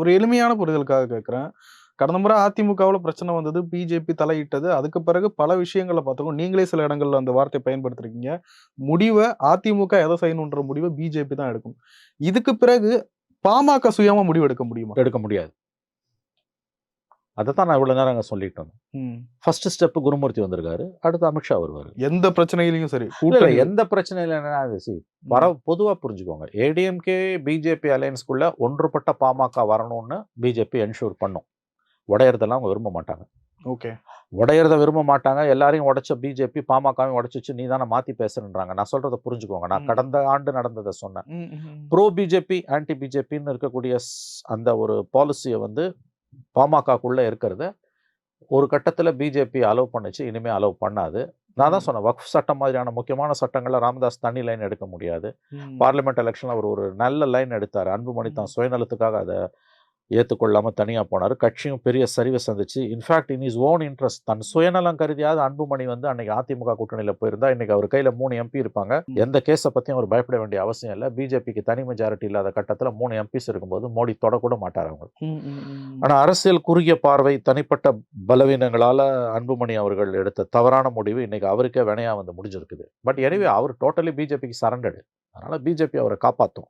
ஒரு எளிமையான புரிதலுக்காக கேட்கிறேன். கடந்த முறை அதிமுகவுல பிரச்சனை வந்தது. பிஜேபி தலையிட்டது. அதுக்கு பிறகு பல விஷயங்கள பார்த்துருக்கோம். நீங்களே சில இடங்கள்ல அந்த வார்த்தைய பயன்படுத்தியிருக்கீங்க. முடிவ அதிமுக எத செய்யணுன்ற முடிவ பிஜேபி தான் எடுக்கும். இதுக்கு பிறகு பாமக சுயமா முடிவு எடுக்க முடியுமா? எடுக்க முடியாது. அதத்தான் நான் இவ்வளவு நேரம் அங்க சொல்லிட்டு வந்தேன். ஃபர்ஸ்ட் ஸ்டெப் குருமூர்த்தி வந்திருக்காரு. அடுத்து அமித்ஷா வருவாரு. எந்த பிரச்சனையிலயும் சரி. இல்ல, கூட்டணி எந்த பிரச்சனையில பொதுவா புரிஞ்சுக்கோங்க. ஏடிஎம்கே பிஜேபி அலையன்ஸ்குள்ள ஒன்றுபட்ட பாமக வரணும்னு பிஜேபி என்ஷூர் பண்ணும். உடையறதெல்லாம் அவங்க விரும்ப மாட்டாங்க. ஓகே. உடையறத விரும்ப மாட்டாங்க. எல்லாரையும் உடைச்ச பிஜேபி பாமகவையும் உடைச்சிச்சு. நீ தானே மாத்தி பேசுறேன்றாங்க. நான் சொல்றதை புரிஞ்சுக்கோங்க. நான் கடந்த ஆண்டு நடந்ததை சொன்னேன். ப்ரோ பிஜேபி ஆன்டி பிஜேபின்னு இருக்கக்கூடிய அந்த ஒரு பாலிசியை வந்து பாமகக்குள்ள இருக்கிறத ஒரு கட்டத்தில் பிஜேபி அலோவ் பண்ணுச்சு. இனிமே அலோவ் பண்ணாது. நான் தான் சொன்னேன், வக்ஃப் சட்டம் மாதிரியான முக்கியமான சட்டங்களில் ராமதாஸ் தனி லைன் எடுக்க முடியாது. பார்லிமெண்ட் எலெக்ஷன்ல அவர் ஒரு நல்ல லைன் எடுத்தார். அன்புமணி தான் சுயநலத்துக்காக அதை ஏற்றுக்கொள்ளாமல் தனியாக போனார். கட்சியும் பெரிய சரிவை சந்திச்சு. In fact in his own interest, தன் சுயநலம் கருதியாவது அன்புமணி வந்து அன்னைக்கு அதிமுக கூட்டணியில் போயிருந்தா இன்னைக்கு அவர் கையில் 3 எம்பி இருப்பாங்க. எந்த கேஸை பற்றியும் அவர் பயப்பட வேண்டிய அவசியம் இல்லை. பிஜேபிக்கு தனி மெஜாரிட்டி இல்லாத கட்டத்தில் 3 எம்பிஸ் இருக்கும்போது மோடி தொடக்கூட மாட்டார் அவங்க. ஆனால் அரசியல் குறுகிய பார்வை, தனிப்பட்ட பலவீனங்களால் அன்புமணி அவர்கள் எடுத்த தவறான முடிவு இன்னைக்கு அவருக்கே வினையாக வந்து முடிஞ்சிருக்குது. பட் எனவே அவர் டோட்டலி பிஜேபிக்கு சரண்டடு. அதனால பிஜேபி அவரை காப்பாற்றும்.